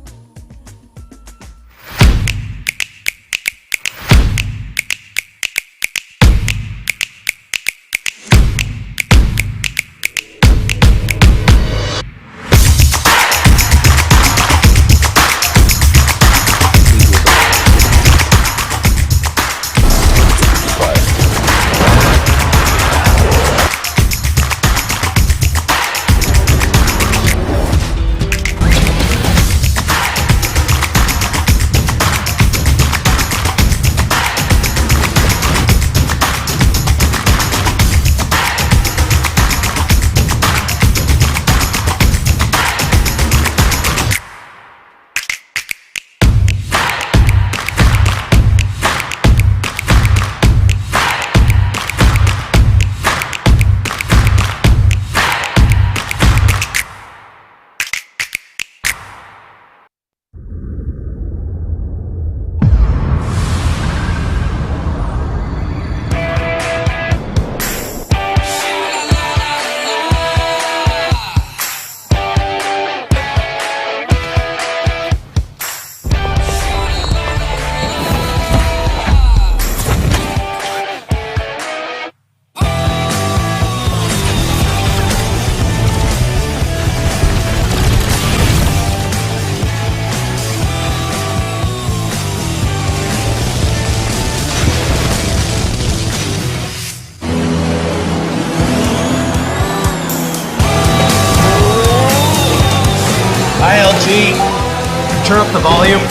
Turn up the volume.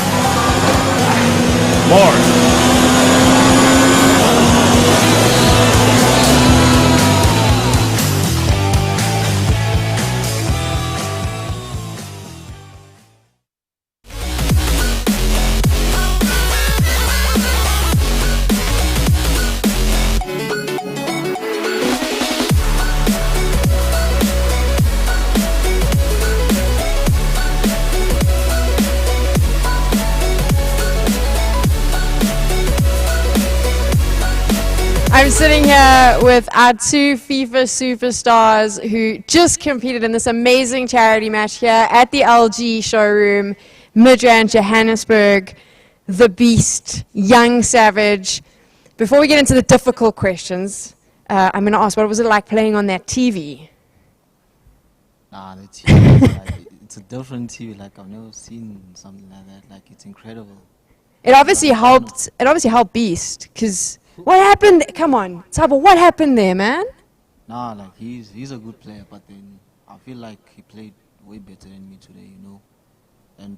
More. I'm sitting here with our 2 FIFA superstars who just competed in this amazing charity match here at the LG showroom, Midrand, Johannesburg, the Beast, Yvng Savage. Before we get into the difficult questions, I'm going to ask, what was it like playing on that TV? Nah, the TV, it's a different TV. Like, I've never seen something like that. Like, it's incredible. It obviously helped. It obviously helped Beast, because what happened? Come on, Tabo, what happened there, man? Nah, like he's a good player, but then I feel like he played way better than me today, you know.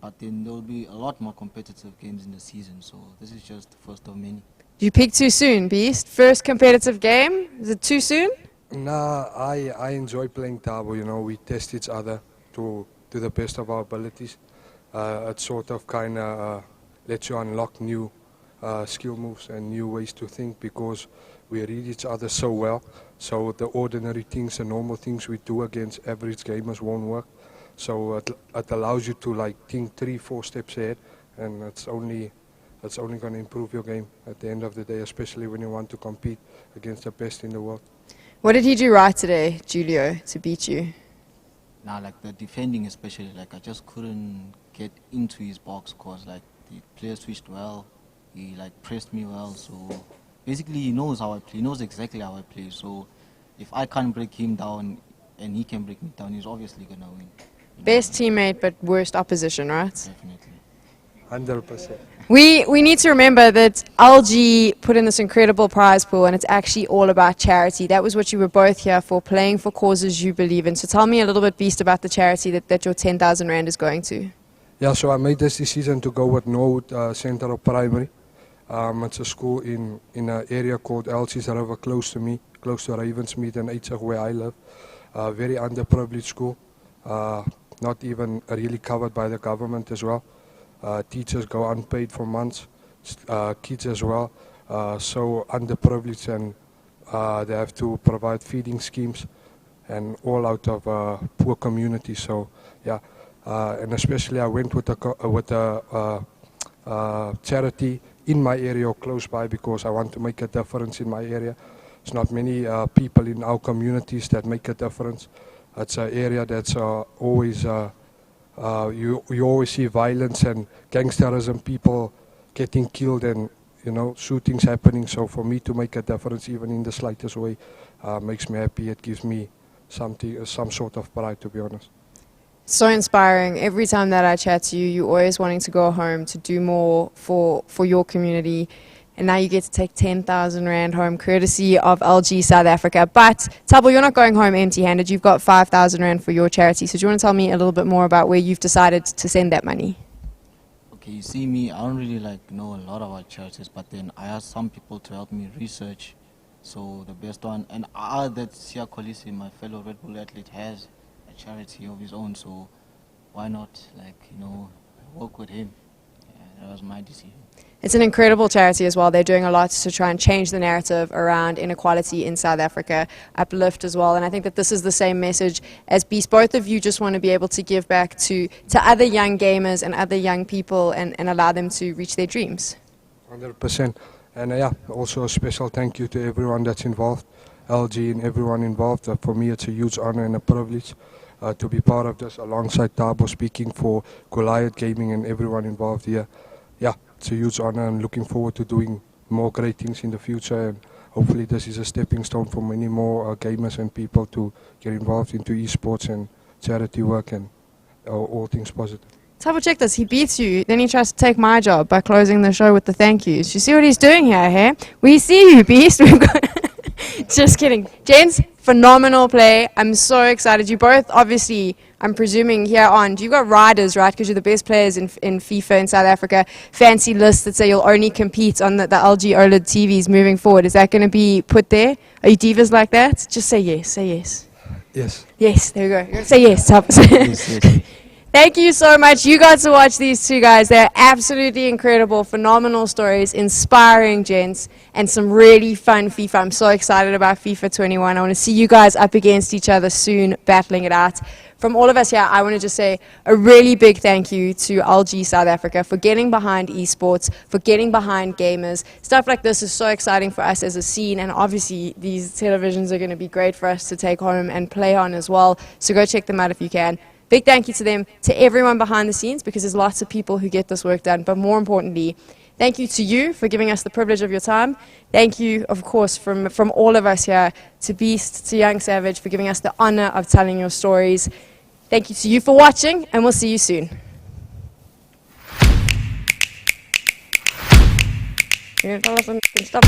But then there will be a lot more competitive games in the season, so this is just the first of many. Did you pick too soon, Beast? First competitive game? Is it too soon? Nah, I enjoy playing Tabo, you know. We test each other to the best of our abilities. It sort of kind of lets you unlock new skill moves and new ways to think, because we read each other so well. So the ordinary things and normal things we do against average gamers won't work. So it allows you to like think 3-4 steps ahead, and it's only going to improve your game at the end of the day, especially when you want to compete against the best in the world. What did he do right today, Julio, to beat you? Now, like the defending especially, like I just couldn't get into his box because like the player switched well. He like pressed me well, so basically he knows how I play. He knows exactly how I play. So if I can't break him down and he can break me down, he's obviously gonna win. Best teammate, but worst opposition, right? Definitely. 100%. We need to remember that LG put in this incredible prize pool, and it's actually all about charity. That was what you were both here for, playing for causes you believe in. So tell me a little bit, Beast, about the charity that your 10,000 Rand is going to. Yeah, so I made this decision to go with Norwood Central Primary. It's a school in an area called Elsie's River, close to me, close to Ravensmead and Yvng, where I live. Very underprivileged school, not even really covered by the government as well. Teachers go unpaid for months, kids as well, so underprivileged, and they have to provide feeding schemes and all out of poor communities. So yeah, and especially I went with a charity in my area or close by because I want to make a difference in my area. There's not many people in our communities that make a difference. It's an area that's always you always see violence and gangsterism, people getting killed and shootings happening. So for me to make a difference even in the slightest way makes me happy. It gives me some sort of pride, to be honest. So inspiring. Every time that I chat to you, you're always wanting to go home to do more for your community. And now you get to take 10,000 Rand home, courtesy of LG South Africa. But, Thabo, you're not going home empty-handed. You've got 5,000 Rand for your charity. So do you want to tell me a little bit more about where you've decided to send that money? Okay, you see me, I don't really know a lot about charities, but then I asked some people to help me research. So the best one, and that Sia Kolisi, my fellow Red Bull athlete, has a charity of his own. So why not, work with him? Yeah, that was my decision. It's an incredible charity as well. They're doing a lot to try and change the narrative around inequality in South Africa, uplift as well. And I think that this is the same message as Beast. Both of you just want to be able to give back to other young gamers and other young people and allow them to reach their dreams. 100%. And yeah, also a special thank you to everyone that's involved, LG and everyone involved. For me, it's a huge honor and a privilege to be part of this alongside Thabo, speaking for Goliath Gaming and everyone involved here. Yeah, it's a huge honor and looking forward to doing more great things in the future, and hopefully this is a stepping stone for many more gamers and people to get involved into esports and charity work and all things positive. Thabo, check this. He beats you, then he tries to take my job by closing the show with the thank yous. You see what he's doing here, hey? We see you, Beast. We've got just kidding. Gents, phenomenal play. I'm so excited. You both, obviously, I'm presuming here on, you got riders, right? Because you're the best players in FIFA in South Africa. Fancy lists that say you'll only compete on the LG OLED TVs moving forward. Is that going to be put there? Are you divas like that? Just say yes. Say yes. Yes. Yes, there we go. You're gonna say yes, Thabo. Yes. Thank you so much. You got to watch these two guys. They're absolutely incredible, phenomenal stories, inspiring gents, and some really fun FIFA. I'm so excited about FIFA 21. I want to see you guys up against each other soon, battling it out. From all of us here, I want to just say a really big thank you to LG South Africa for getting behind esports, for getting behind gamers. Stuff like this is so exciting for us as a scene, and obviously these televisions are going to be great for us to take home and play on as well. So go check them out if you can. Big thank you to them, to everyone behind the scenes, because there's lots of people who get this work done. But more importantly, thank you to you for giving us the privilege of your time. Thank you, of course, from all of us here, to Beast, to Yvng Savage, for giving us the honor of telling your stories. Thank you to you for watching, and we'll see you soon. You're gonna tell us some stuff?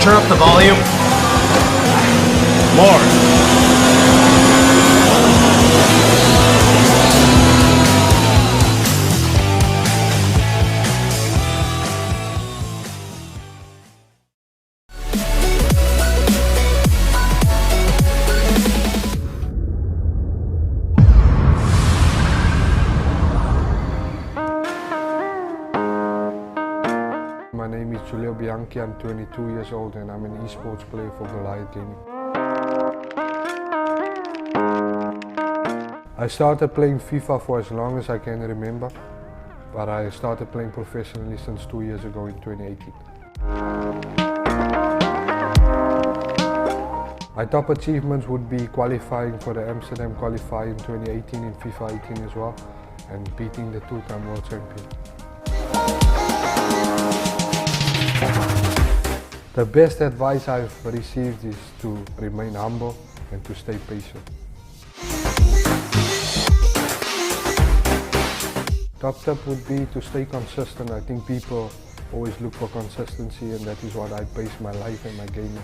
turn up the volume? More. My name is Yvng, I'm 22 years old and I'm an esports player for Goliath Gaming. I started playing FIFA for as long as I can remember, but I started playing professionally since 2 years ago in 2018. My top achievements would be qualifying for the Amsterdam qualifier in 2018 in FIFA 18 as well, and beating the two-time world champion. The best advice I've received is to remain humble and to stay patient. Top tip would be to stay consistent. I think people always look for consistency, and that is what I base my life and my gaming.